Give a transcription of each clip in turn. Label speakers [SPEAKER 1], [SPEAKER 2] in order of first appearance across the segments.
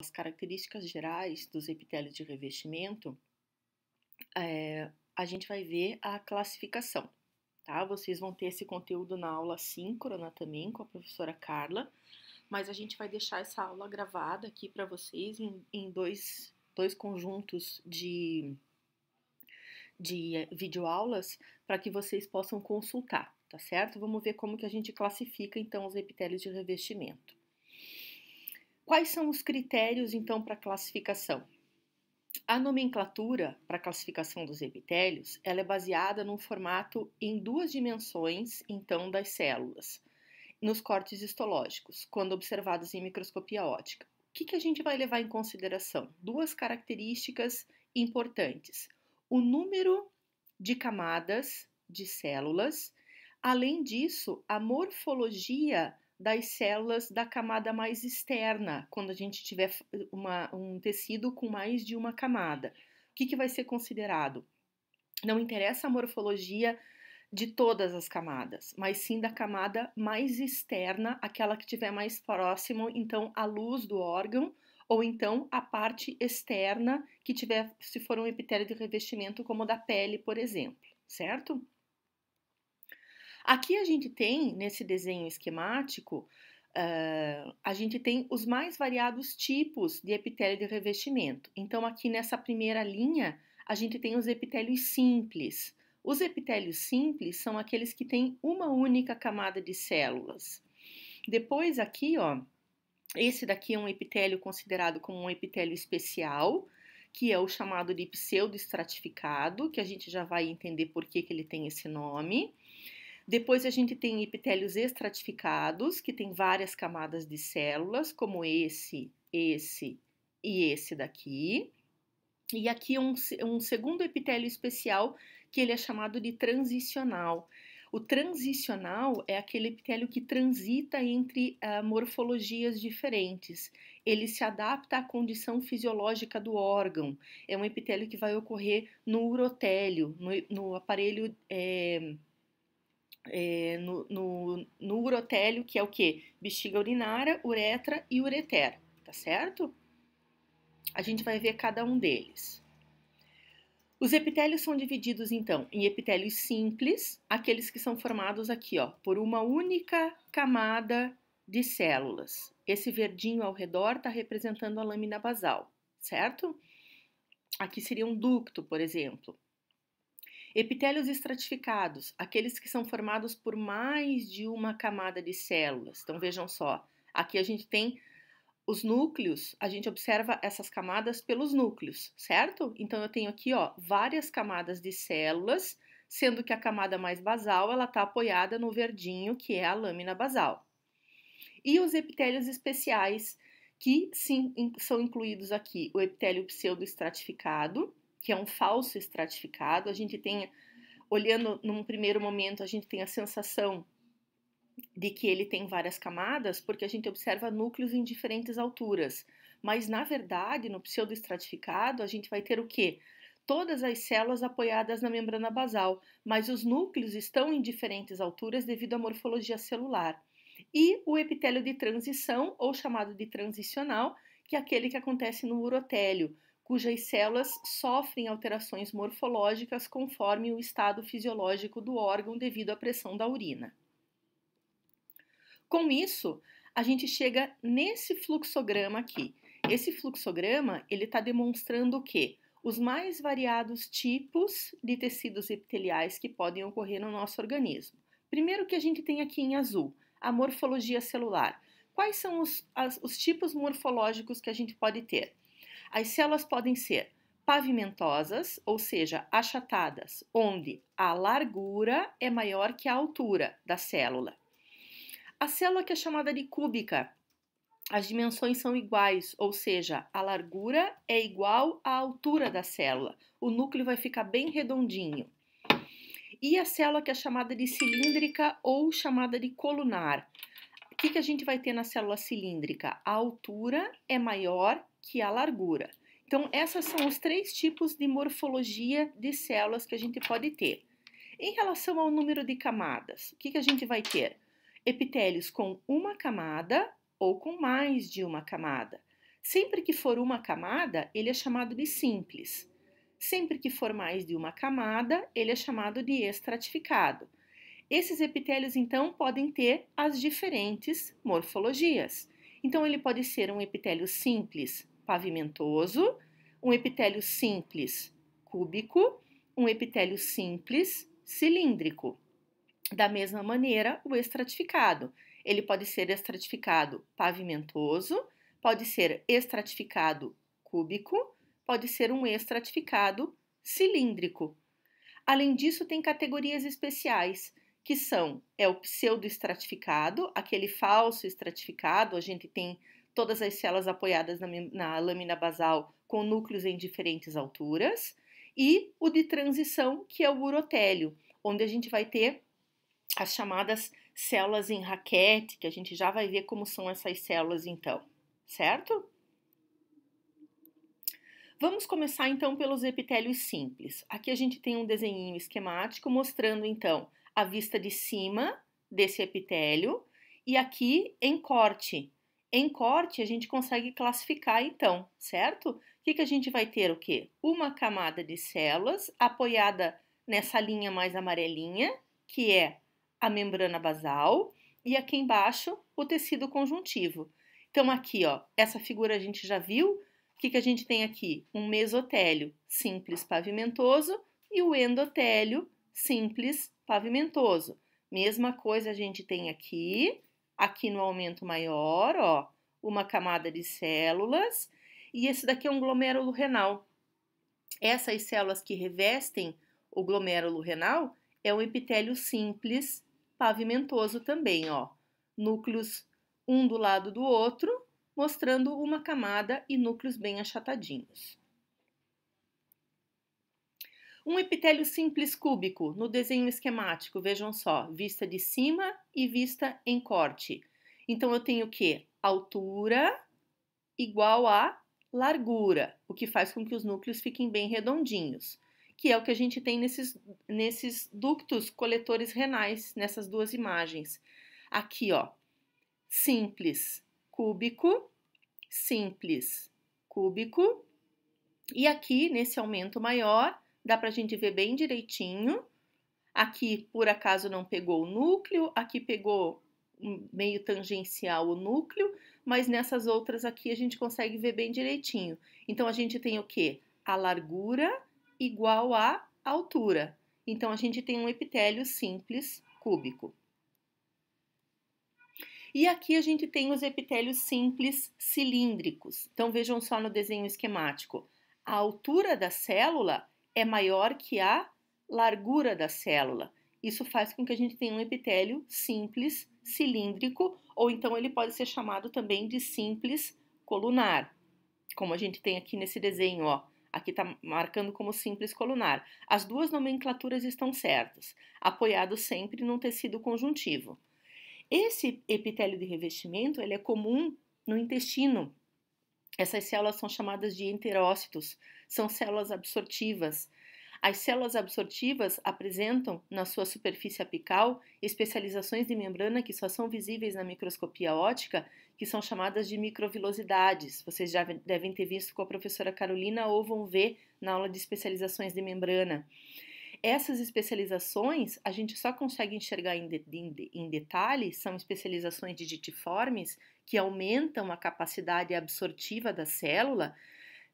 [SPEAKER 1] As características gerais dos epitélios de revestimento, a gente vai ver a classificação, tá? Vocês vão ter esse conteúdo na aula síncrona também com a professora Carla, mas a gente vai deixar essa aula gravada aqui para vocês em dois conjuntos de videoaulas para que vocês possam consultar, tá certo? Vamos ver como que a gente classifica então os epitélios de revestimento. Quais são os critérios então para classificação? A nomenclatura para a classificação dos epitélios, ela é baseada num formato em duas dimensões, então, das células, nos cortes histológicos, quando observados em microscopia óptica. O que a gente vai levar em consideração? Duas características importantes. O número de camadas de células, além disso, a morfologia das células da camada mais externa, quando a gente tiver um tecido com mais de uma camada. O que vai ser considerado? Não interessa a morfologia de todas as camadas, mas sim da camada mais externa, aquela que estiver mais próximo, então, à luz do órgão, ou então a parte externa que tiver, se for um epitélio de revestimento, como da pele, por exemplo, certo? Aqui a gente tem, nesse desenho esquemático, a gente tem os mais variados tipos de epitélio de revestimento. Então, aqui nessa primeira linha, a gente tem os epitélios simples. Os epitélios simples são aqueles que têm uma única camada de células. Depois aqui, ó, esse daqui é um epitélio considerado como um epitélio especial, que é o chamado de pseudoestratificado, que a gente já vai entender por que ele tem esse nome. Depois a gente tem epitélios estratificados, que tem várias camadas de células, como esse e esse daqui. E aqui um segundo epitélio especial, que ele é chamado de transicional. O transicional é aquele epitélio que transita entre morfologias diferentes. Ele se adapta à condição fisiológica do órgão. É um epitélio que vai ocorrer no urotélio, no aparelho... no urotélio, que é o que? Bexiga urinária, uretra e ureter, tá certo? A gente vai ver cada um deles. Os epitélios são divididos, então, em epitélios simples, aqueles que são formados aqui, ó, por uma única camada de células. Esse verdinho ao redor está representando a lâmina basal, certo? Aqui seria um ducto, por exemplo. Epitélios estratificados, aqueles que são formados por mais de uma camada de células. Então, vejam só, aqui a gente tem os núcleos, a gente observa essas camadas pelos núcleos, certo? Então, eu tenho aqui, ó, várias camadas de células, sendo que a camada mais basal, ela está apoiada no verdinho, que é a lâmina basal. E os epitélios especiais, que sim, são incluídos aqui, o epitélio pseudoestratificado, que é um falso estratificado. A gente tem, olhando num primeiro momento, a gente tem a sensação de que ele tem várias camadas, porque a gente observa núcleos em diferentes alturas. Mas, na verdade, no pseudoestratificado, a gente vai ter o quê? Todas as células apoiadas na membrana basal, mas os núcleos estão em diferentes alturas devido à morfologia celular. E o epitélio de transição, ou chamado de transicional, que é aquele que acontece no urotélio, cujas células sofrem alterações morfológicas conforme o estado fisiológico do órgão devido à pressão da urina. Com isso, a gente chega nesse fluxograma aqui. Esse fluxograma, ele está demonstrando o quê? Os mais variados tipos de tecidos epiteliais que podem ocorrer no nosso organismo. Primeiro que a gente tem aqui em azul, a morfologia celular. Quais são os tipos morfológicos que a gente pode ter? As células podem ser pavimentosas, ou seja, achatadas, onde a largura é maior que a altura da célula. A célula que é chamada de cúbica, as dimensões são iguais, ou seja, a largura é igual à altura da célula. O núcleo vai ficar bem redondinho. E a célula que é chamada de cilíndrica ou chamada de colunar. O que a gente vai ter na célula cilíndrica? A altura é maior que a largura. Então, esses são os três tipos de morfologia de células que a gente pode ter. Em relação ao número de camadas, o que a gente vai ter? Epitélios com uma camada ou com mais de uma camada. Sempre que for uma camada, ele é chamado de simples. Sempre que for mais de uma camada, ele é chamado de estratificado. Esses epitélios, então, podem ter as diferentes morfologias. Então, ele pode ser um epitélio simples pavimentoso, um epitélio simples cúbico, um epitélio simples cilíndrico. Da mesma maneira, o estratificado. Ele pode ser estratificado pavimentoso, pode ser estratificado cúbico, pode ser um estratificado cilíndrico. Além disso, tem categorias especiais, que são o pseudoestratificado, aquele falso estratificado, a gente tem todas as células apoiadas na lâmina basal com núcleos em diferentes alturas, e o de transição, que é o urotélio, onde a gente vai ter as chamadas células em raquete, que a gente já vai ver como são essas células então, certo? Vamos começar então pelos epitélios simples. Aqui a gente tem um desenho esquemático mostrando então a vista de cima desse epitélio e aqui em corte. Em corte a gente consegue classificar então, certo? O que a gente vai ter o quê? Uma camada de células apoiada nessa linha mais amarelinha, que é a membrana basal, e aqui embaixo o tecido conjuntivo. Então aqui, ó, essa figura a gente já viu. O que a gente tem aqui? Um mesotélio simples pavimentoso e o endotélio simples pavimentoso. Mesma coisa a gente tem aqui no aumento maior, ó, uma camada de células, e esse daqui é um glomérulo renal. Essas células que revestem o glomérulo renal é um epitélio simples pavimentoso também, ó. Núcleos um do lado do outro, mostrando uma camada e núcleos bem achatadinhos. Um epitélio simples cúbico, no desenho esquemático, vejam só, vista de cima e vista em corte. Então, eu tenho o quê? Altura igual a largura, o que faz com que os núcleos fiquem bem redondinhos, que é o que a gente tem nesses ductos coletores renais, nessas duas imagens. Aqui, ó, simples cúbico, simples cúbico, e aqui, nesse aumento maior, dá para a gente ver bem direitinho. Aqui, por acaso, não pegou o núcleo, aqui pegou meio tangencial o núcleo, mas nessas outras aqui a gente consegue ver bem direitinho. Então, a gente tem o quê? A largura igual à altura. Então, a gente tem um epitélio simples cúbico. E aqui a gente tem os epitélios simples cilíndricos. Então, vejam só no desenho esquemático. A altura da célula é maior que a largura da célula. Isso faz com que a gente tenha um epitélio simples cilíndrico, ou então ele pode ser chamado também de simples colunar, como a gente tem aqui nesse desenho, ó. Aqui está marcando como simples colunar. As duas nomenclaturas estão certas, apoiado sempre num tecido conjuntivo. Esse epitélio de revestimento ele é comum no intestino. Essas células são chamadas de enterócitos, são células absortivas. As células absortivas apresentam na sua superfície apical especializações de membrana que só são visíveis na microscopia óptica, que são chamadas de microvilosidades. Vocês já devem ter visto com a professora Carolina ou vão ver na aula de especializações de membrana. Essas especializações a gente só consegue enxergar em detalhe, são especializações digitiformes que aumentam a capacidade absortiva da célula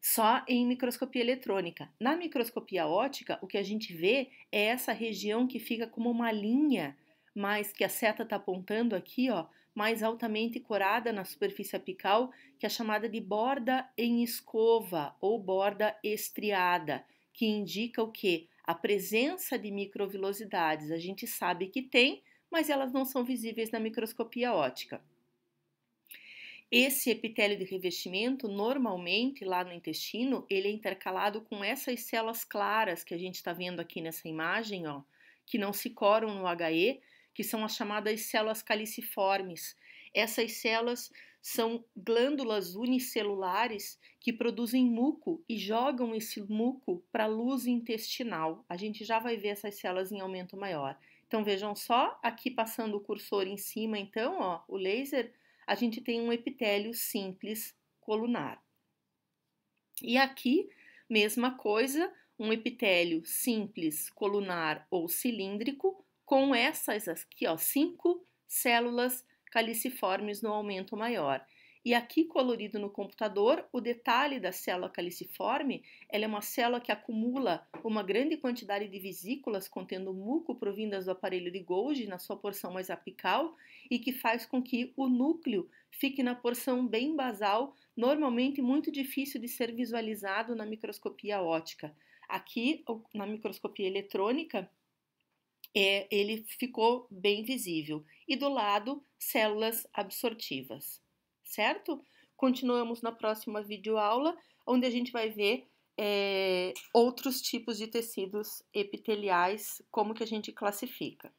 [SPEAKER 1] só em microscopia eletrônica. Na microscopia óptica, o que a gente vê é essa região que fica como uma linha, mas que a seta está apontando aqui, ó, mais altamente corada na superfície apical, que é chamada de borda em escova ou borda estriada, que indica o quê? A presença de microvilosidades. A gente sabe que tem, mas elas não são visíveis na microscopia óptica. Esse epitélio de revestimento, normalmente, lá no intestino, ele é intercalado com essas células claras que a gente está vendo aqui nessa imagem, ó, que não se coram no HE, que são as chamadas células caliciformes. Essas células são glândulas unicelulares que produzem muco e jogam esse muco para a luz intestinal. A gente já vai ver essas células em aumento maior. Então, vejam só, aqui passando o cursor em cima, então, ó, o laser, a gente tem um epitélio simples colunar. E aqui, mesma coisa, um epitélio simples, colunar ou cilíndrico, com essas aqui, ó, 5 células caliciformes no aumento maior. E aqui colorido no computador, o detalhe da célula caliciforme, ela é uma célula que acumula uma grande quantidade de vesículas contendo muco provindas do aparelho de Golgi na sua porção mais apical e que faz com que o núcleo fique na porção bem basal, normalmente muito difícil de ser visualizado na microscopia óptica. Aqui, na microscopia eletrônica, ele ficou bem visível. E do lado, células absortivas, certo? Continuamos na próxima videoaula, onde a gente vai ver outros tipos de tecidos epiteliais, como que a gente classifica.